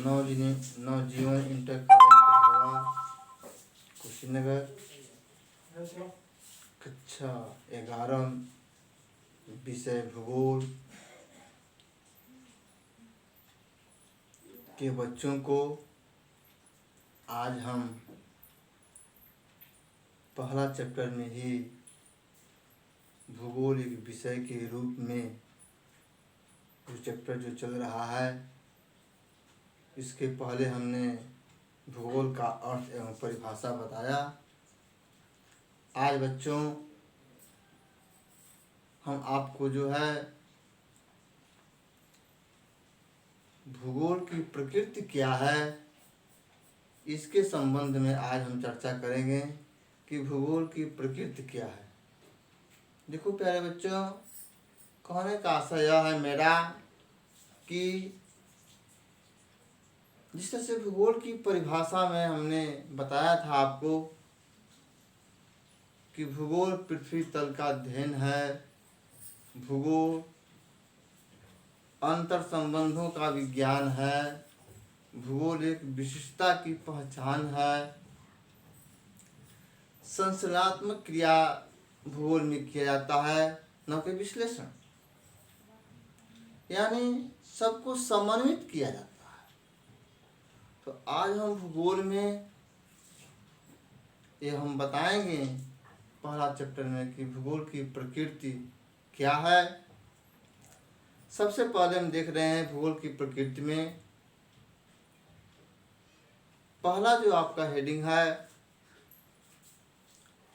नवजीवन inter college Kushinagar कक्षा 11 विषय भूगोल के बच्चों को आज हम पहला चैप्टर में ही भूगोल एक विषय के रूप में जो चैप्टर जो चल रहा है, इसके पहले हमने भूगोल का अर्थ एवं परिभाषा बताया। आज बच्चों हम आपको जो है भूगोल की प्रकृति क्या है, इसके संबंध में आज हम चर्चा करेंगे कि भूगोल की प्रकृति क्या है। देखो प्यारे बच्चों, कहने का आशय यह है मेरा कि जिस तरह से भूगोल की परिभाषा में हमने बताया था आपको कि भूगोल पृथ्वी तल का अध्ययन है, भूगोल अंतर संबंधों का विज्ञान है, भूगोल एक विशिष्टता की पहचान है, संश्लेषणात्मक क्रिया भूगोल में किया जाता है, न कि विश्लेषण, यानी सबको समन्वित किया जाता है। तो आज हम भूगोल में ये हम बताएंगे पहला चैप्टर में कि भूगोल की प्रकृति क्या है। सबसे पहले हम देख रहे हैं भूगोल की प्रकृति में पहला जो आपका हेडिंग है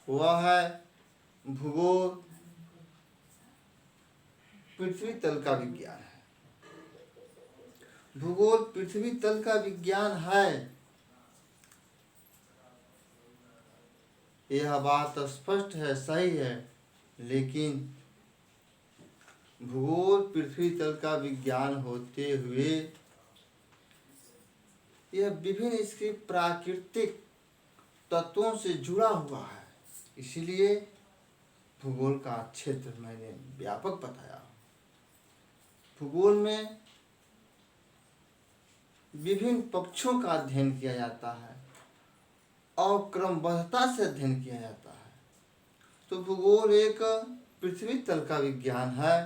वह है भूगोल पृथ्वी तल का विज्ञान है। भूगोल पृथ्वी तल का विज्ञान है, यह बात स्पष्ट है, सही है, लेकिन भूगोल पृथ्वी तल का विज्ञान होते हुए यह विभिन्न इसके प्राकृतिक तत्वों से जुड़ा हुआ है। इसीलिए भूगोल का क्षेत्र मैंने व्यापक बताया। भूगोल में विभिन्न पक्षों का अध्ययन किया जाता है और क्रमबद्धता से अध्ययन किया जाता है। तो भूगोल एक पृथ्वी तल का विज्ञान है,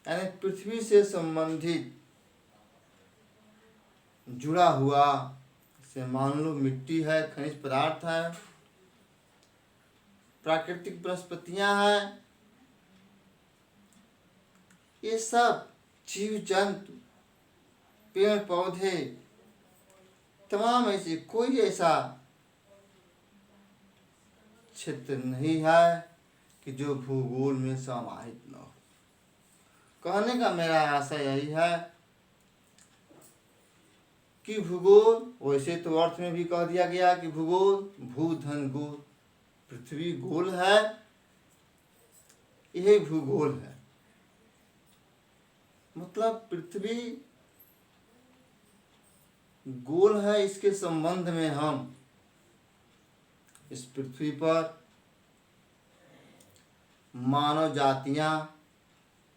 यानी पृथ्वी से संबंधित जुड़ा हुआ, जैसे मान लो मिट्टी है, खनिज पदार्थ है, प्राकृतिक वनस्पतियां हैं, ये सब जीव जंतु, पेड़ पौधे, तमाम ऐसे कोई ऐसा क्षेत्र नहीं है कि जो भूगोल में समाहित न हो। कहने का मेरा आशय यही है कि भूगोल, वैसे तो अर्थ में भी कह दिया गया कि भूगोल भूधन गोल, पृथ्वी गोल है, यही भूगोल है। मतलब पृथ्वी गोल है, इसके संबंध में हम इस पृथ्वी पर मानव जातियां,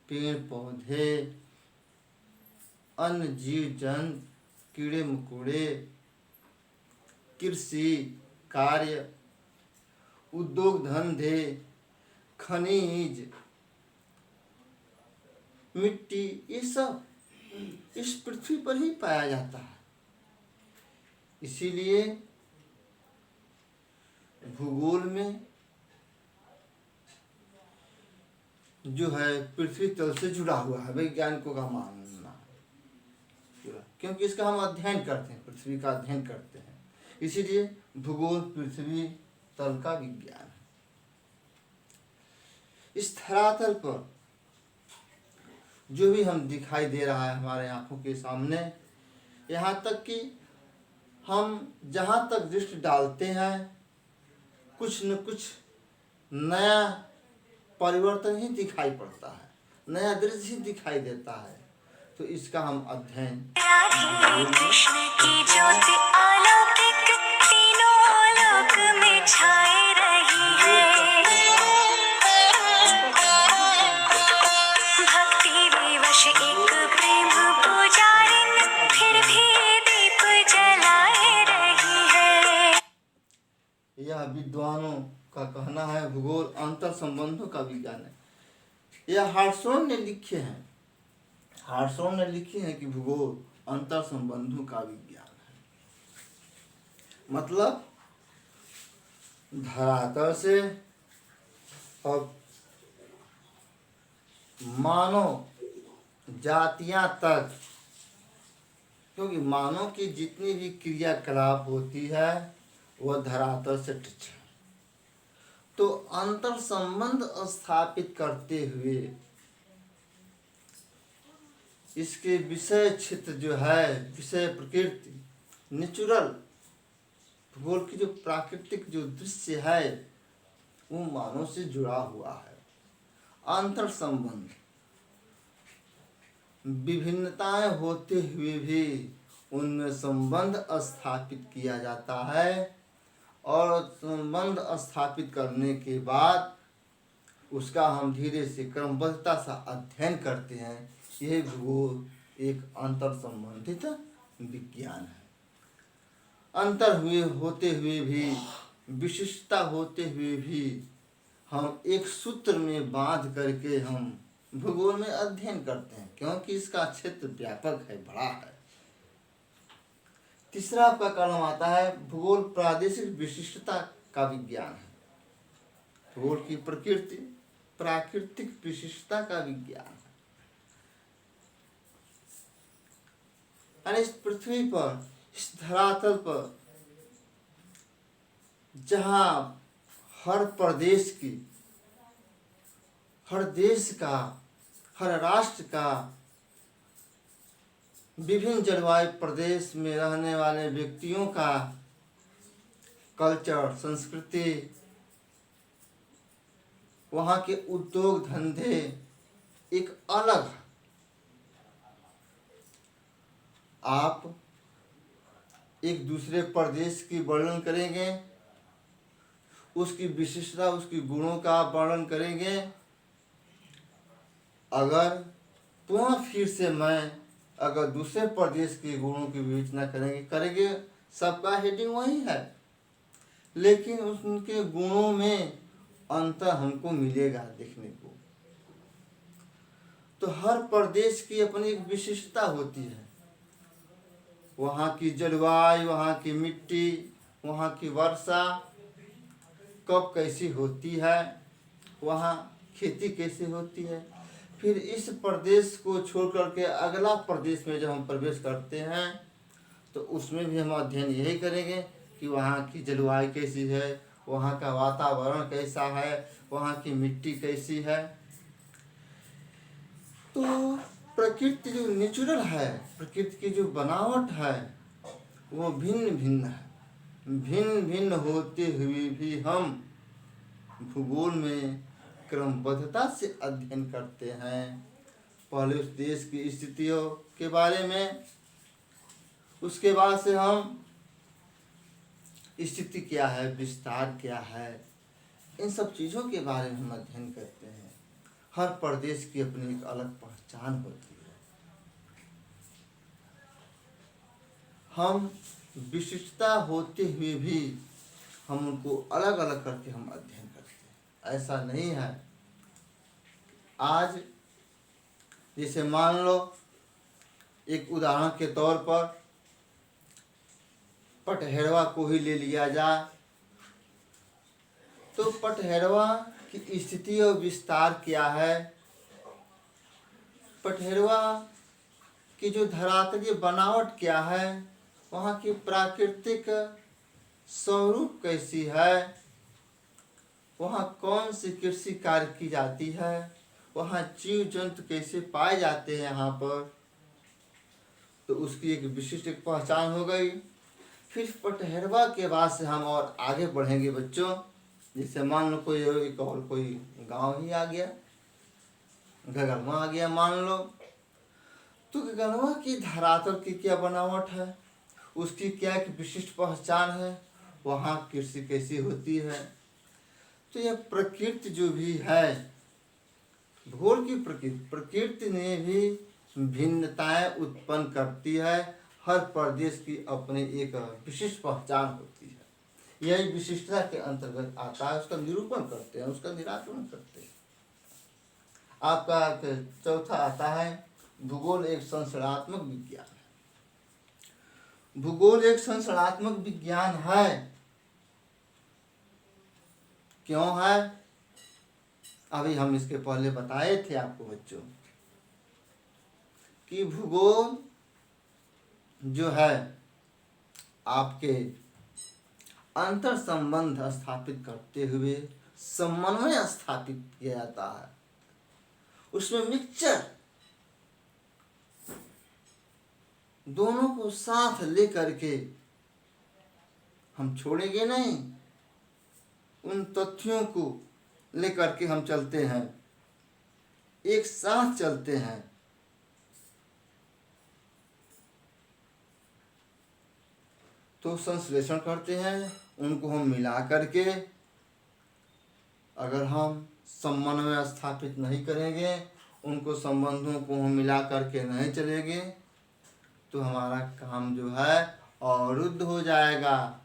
पेड़ पौधे, अन्य जीव जंतु, कीड़े मकोड़े, कृषि कार्य, उद्योग धंधे, खनिज, मिट्टी, ये सब इस पृथ्वी पर ही पाया जाता है। इसीलिए भूगोल में जो है पृथ्वी तल से जुड़ा हुआ है, वैज्ञानिकों का मानना, क्योंकि इसका हम अध्ययन करते हैं, पृथ्वी का अध्ययन करते हैं, इसीलिए भूगोल पृथ्वी तल का विज्ञान है। इस धरातल पर जो भी हम दिखाई दे रहा है हमारे आंखों के सामने, यहाँ तक कि हम जहाँ तक दृष्टि डालते हैं कुछ न कुछ नया परिवर्तन ही दिखाई पड़ता है, नया दृश्य ही दिखाई देता है। तो इसका हम अध्ययन कृष्ण की ज्योति अलौकिक तीनों लोक में छाए रही है। भक्ति विवश एक प्रेम पुजारिन, फिर भी दीप विद्वानों का कहना है भूगोल अंतर संबंधों का विज्ञान है। यह हार्सोन ने लिखे हैं, हार्सोन ने लिखे हैं कि भूगोल अंतर संबंधों का विज्ञान है। मतलब धरातल से और मानव जातियां तक, क्योंकि मानव की जितनी भी क्रियाकलाप होती है वह धरातल से टच है। तो अंतर संबंध स्थापित करते हुए इसके विषय क्षेत्र जो है, विषय प्रकृति, नेचुरल, भूगोल की जो प्राकृतिक जो दृश्य है वो मानव से जुड़ा हुआ है। अंतर संबंध, विभिन्नताएं होते हुए भी उनमें संबंध स्थापित किया जाता है और संबंध स्थापित करने के बाद उसका हम धीरे से क्रमबद्धता सा अध्ययन करते हैं। यह भूगोल एक अंतर संबंधित विज्ञान है। अंतर होते हुए भी, विशिष्टता होते हुए भी हम एक सूत्र में बांध करके हम भूगोल में अध्ययन करते हैं, क्योंकि इसका क्षेत्र व्यापक है, बड़ा है। तीसरा आपका कॉलम आता है भूगोल प्रादेशिक विशिष्टता का विज्ञान है। भूगोल की प्रकृति प्राकृतिक विशिष्टता का विज्ञान है। यानी इस पृथ्वी पर, इस धरातल पर जहाँ हर प्रदेश की, हर देश का, हर राष्ट्र का, विभिन्न जलवायु प्रदेश में रहने वाले व्यक्तियों का कल्चर, संस्कृति, वहाँ के उद्योग धंधे एक अलग है। आप एक दूसरे प्रदेश की वर्णन करेंगे, उसकी विशिष्टता, उसकी गुणों का वर्णन करेंगे। अगर पुनः फिर से मैं अगर दूसरे प्रदेश के गुणों की विवेचना करेंगे, सबका हेडिंग वही है, लेकिन उनके गुणों में अंतर हमको मिलेगा देखने को। तो हर प्रदेश की अपनी एक विशिष्टता होती है। वहाँ की जलवायु, वहाँ की मिट्टी, वहाँ की वर्षा कब कैसी होती है, वहाँ खेती कैसे होती है। फिर इस प्रदेश को छोड़ करके अगला प्रदेश में जब हम प्रवेश करते हैं तो उसमें भी हम अध्ययन यही करेंगे कि वहाँ की जलवायु कैसी है, वहाँ का वातावरण कैसा है, वहाँ की मिट्टी कैसी है। तो प्रकृति जो नेचुरल है, प्रकृति की जो बनावट है वो भिन्न भिन्न है। भिन्न भिन्न होते हुए भी हम भूगोल में क्रमबद्धता से अध्ययन करते हैं। पहले उस देश की स्थितियों के बारे में, उसके बाद से हम स्थिति क्या है, विस्तार क्या है, इन सब चीज़ों के बारे में हम अध्ययन करते हैं। हर प्रदेश की अपनी एक अलग पहचान होती है। हम विशिष्टता होते हुए भी हम उनको अलग अलग करके हम अध्ययन करते हैं। ऐसा नहीं है आज जैसे मान लो एक उदाहरण के तौर पर पटहेरवा को ही ले लिया जाए, तो पटहेरवा की स्थिति और विस्तार क्या है, पटहेरवा की जो धरातलीय बनावट क्या है, वहाँ की प्राकृतिक स्वरूप कैसी है, वहाँ कौन सी कृषि कार्य की जाती है, वहाँ जीव जंतु कैसे पाए जाते हैं यहाँ पर, तो उसकी एक विशिष्ट पहचान हो गई। फिर पटहेरवा के बाद से हम और आगे बढ़ेंगे बच्चों। जैसे मान लो कोई एक और कोई गांव ही आ गया, गगनवा आ गया मान लो, तो गगनवा की धरातल की क्या बनावट है, उसकी क्या एक विशिष्ट पहचान है, वहाँ कृषि कैसी होती है। तो यह प्रकृति जो भी है, भूगोल की प्रकृति ने भी भिन्नताएं उत्पन्न करती है। हर प्रदेश की अपनी एक विशिष्ट पहचान होती है। यही विशिष्टता के अंतर्गत आता है। उसका निरूपण करते हैं, उसका निराकरण करते हैं। आपका चौथा आता है भूगोल एक संरचनात्मक विज्ञान है। भूगोल एक संरचनात्मक विज्ञान है। क्यों है? अभी हम इसके पहले बताए थे आपको बच्चों कि भूगोल जो है आपके अंतर संबंध स्थापित करते हुए समन्वय स्थापित किया जाता है। उसमें मिक्सचर दोनों को साथ लेकर के हम छोड़ेंगे नहीं, उन तथ्यों को लेकर के हम चलते हैं, एक साथ चलते हैं। तो संश्लेषण करते हैं, उनको हम मिला करके अगर हम समन्वय स्थापित नहीं करेंगे, उनको संबंधों को हम मिला करके नहीं चलेंगे, तो हमारा काम जो है अवरुद्ध हो जाएगा।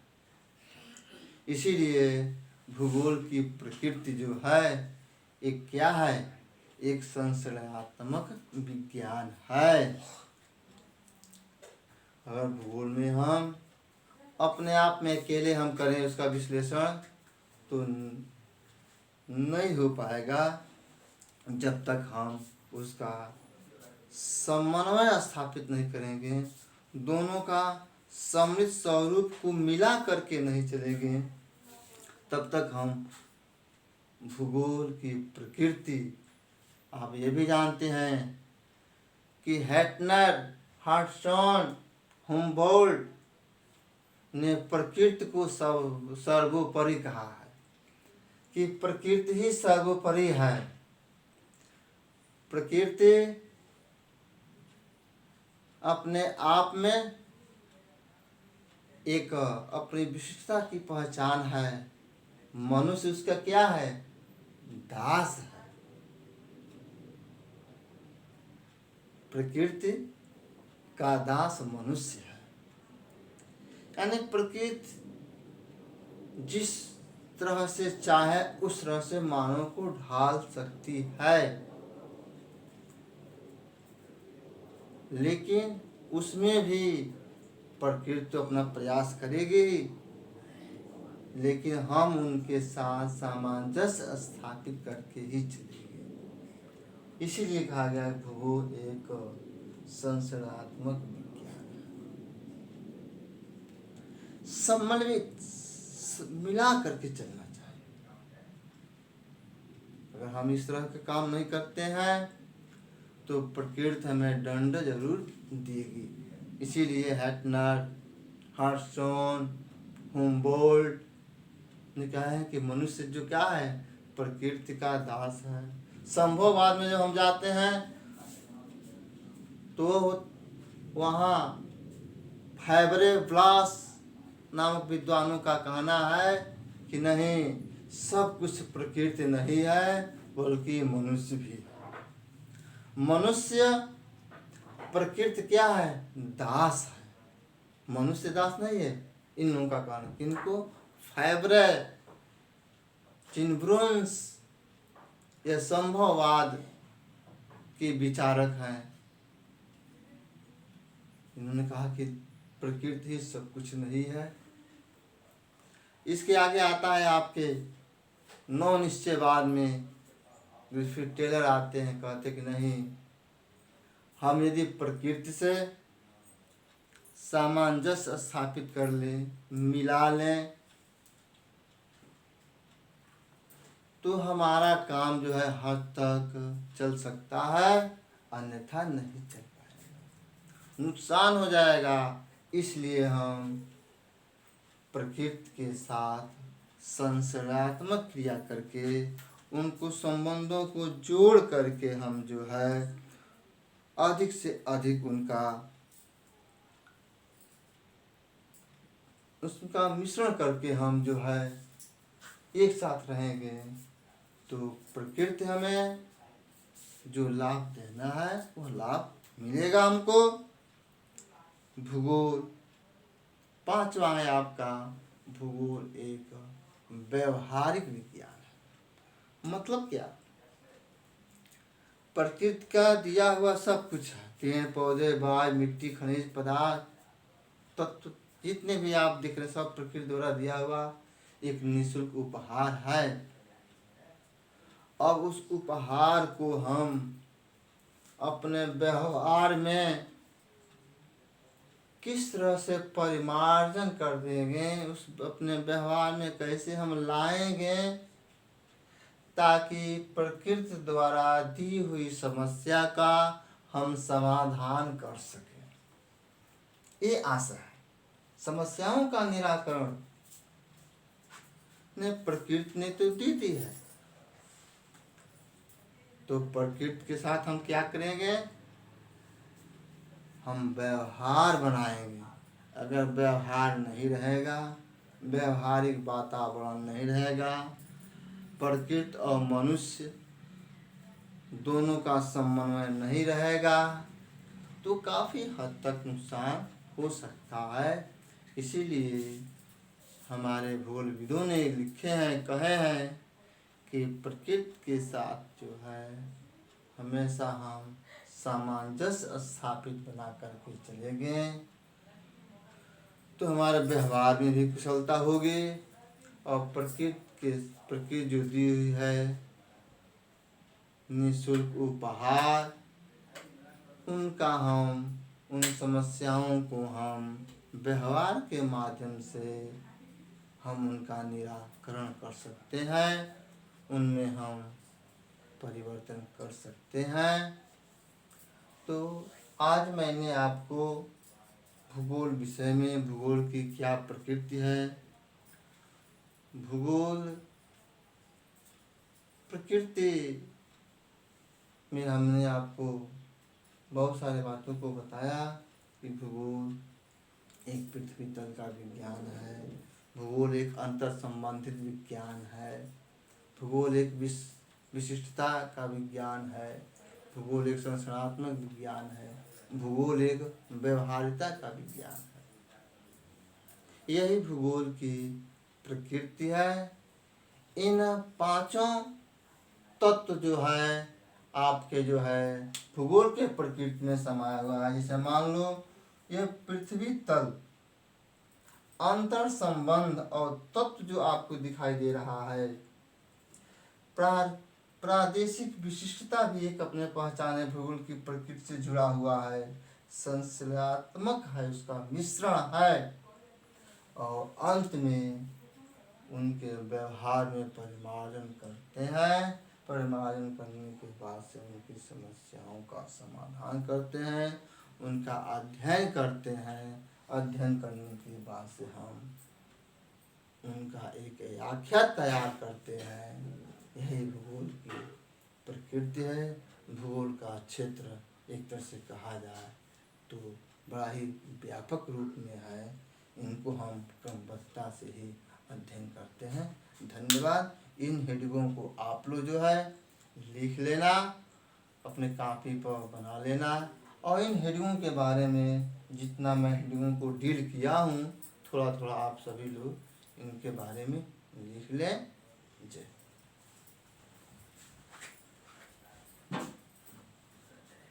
इसीलिए भूगोल की प्रकृति जो है एक क्या है? एक संश्लेषणात्मक विज्ञान है। अगर भूगोल में हम अपने आप में अकेले हम करें उसका विश्लेषण तो नहीं हो पाएगा, जब तक हम उसका समन्वय स्थापित नहीं करेंगे, दोनों का सम्मिलित स्वरूप को मिला करके नहीं चलेंगे, तब तक हम भूगोल की प्रकृति, आप ये भी जानते हैं कि हेटनर, हॉटसन, हुम्बोल्ट ने प्रकृति को सर्वोपरि कहा है कि प्रकृति ही सर्वोपरि है। प्रकृति अपने आप में एक अपनी विशिष्टता की पहचान है। मनुष्य उसका क्या है? दास है। प्रकृति का दास मनुष्य है। यानी प्रकृति जिस तरह से चाहे उस तरह से मानव को ढाल सकती है, लेकिन उसमें भी प्रकृति तो अपना प्रयास करेगी, लेकिन हम उनके साथ सामंजस्य स्थापित करके ही चलेंगे। इसीलिए कहा गया है भूगोल एक संश्लेषणात्मक विज्ञान है। समन्वित मिला करके चलना चाहिए। अगर हम इस तरह के काम नहीं करते हैं तो प्रकृति हमें दंड जरूर देगी। इसीलिए हेटनर, हॉटसन, हुम्बोल्ट ने कहा है कि मनुष्य जो क्या है? प्रकृति का दास है। संभववाद में जब हम जाते हैं तो वहाँ फैबरेब्लास नामक विद्वानों का कहना है कि नहीं, सब कुछ प्रकृति नहीं है बल्कि मनुष्य भी है। मनुष्य प्रकृति क्या है? दास है। मनुष्य दास नहीं है। इन लोगों का कहना, किनको? फैब्रे, चिनब्रुन्स ये संभववाद के विचारक हैं। इन्होंने कहा कि प्रकृति सब कुछ नहीं है। इसके आगे आता है आपके नौ निश्चयवाद में ग्रिफिथ टेलर आते हैं, कहते कि नहीं, हम यदि प्रकृति से सामंजस्य स्थापित कर लें, मिला लें, तो हमारा काम जो है हद तक चल सकता है, अन्यथा नहीं चल पाएगा, नुकसान हो जाएगा। इसलिए हम प्रकृति के साथ संश्लेषणात्मक क्रिया करके उनको संबंधों को जोड़ करके हम जो है अधिक से अधिक उसका मिश्रण करके हम जो है एक साथ रहेंगे, तो प्रकृति हमें जो लाभ देना है वह लाभ मिलेगा हमको। भूगोल पांचवा है आपका भूगोल एक व्यवहारिक विज्ञान है। मतलब क्या? प्रकृति का दिया हुआ सब कुछ है, पेड़ पौधे, वायु, मिट्टी, खनिज पदार्थ, तत्व जितने भी आप देख रहे हैं सब प्रकृति द्वारा दिया हुआ एक निःशुल्क उपहार है। अब उस उपहार को हम अपने व्यवहार में किस तरह से परिमार्जन कर देंगे, उस अपने व्यवहार में कैसे हम लाएंगे ताकि प्रकृति द्वारा दी हुई समस्या का हम समाधान कर सकें। ये आशा है। समस्याओं का निराकरण ने प्रकृति ने तो दी दी है, तो प्रकृति के साथ हम क्या करेंगे? हम व्यवहार बनाएंगे। अगर व्यवहार नहीं रहेगा, व्यवहारिक वातावरण नहीं रहेगा, प्रकृति और मनुष्य दोनों का समन्वय नहीं रहेगा, तो काफ़ी हद तक नुकसान हो सकता है। इसीलिए हमारे भूगोलविदों ने लिखे हैं, कहे हैं कि प्रकृति के साथ जो है हमेशा हम सामंजस्य स्थापित बना करके चलेंगे तो हमारे व्यवहार में भी कुशलता होगी और प्रकृति जो दी हुई है निःशुल्क उपहार, उन समस्याओं को हम व्यवहार के माध्यम से हम उनका निराकरण कर सकते हैं, उनमें हम परिवर्तन कर सकते हैं। तो आज मैंने आपको भूगोल विषय में, भूगोल की क्या प्रकृति है, भूगोल प्रकृति में हमने आपको बहुत सारे बातों को बताया कि भूगोल एक पृथ्वी तल का विज्ञान है, भूगोल एक अंतर संबंधित विज्ञान है, भूगोल एक विशिष्टता का विज्ञान है, भूगोल एक संरचनात्मक विज्ञान है, भूगोल एक व्यवहारिकता का विज्ञान है। यही भूगोल की प्रकृति है। इन पांचों तत्व जो है आपके जो है भूगोल के प्रकृति में समाया हुआ है। जैसे मान लो ये पृथ्वी तल, अंतर संबंध और तत्व जो आपको दिखाई दे रहा है, प्रादेशिक विशिष्टता भी एक अपने पहचान है, भूगोल की प्रकृति से जुड़ा हुआ है, संश्लेषणात्मक है, उसका मिश्रण है और अंत में उनके व्यवहार में परिमार्जन करते हैं। परिमार्जन करने के बाद से उनकी समस्याओं का समाधान करते हैं, उनका अध्ययन करते हैं। अध्ययन करने के बाद से हम उनका एक व्याख्या तैयार करते हैं। यही भूगोल की प्रकृति है। भूगोल का क्षेत्र एक तरह से कहा जाए तो बड़ा ही व्यापक रूप में है। इनको हम क्रमबद्धता से ही अध्ययन करते हैं। धन्यवाद। इन हेडिंगों को आप लोग जो है लिख लेना, अपने कॉपी पर बना लेना और इन हेडिंगों के बारे में जितना मैं हेडिंगों को डील किया हूँ थोड़ा थोड़ा आप सभी लोग इनके बारे में लिख लें। जय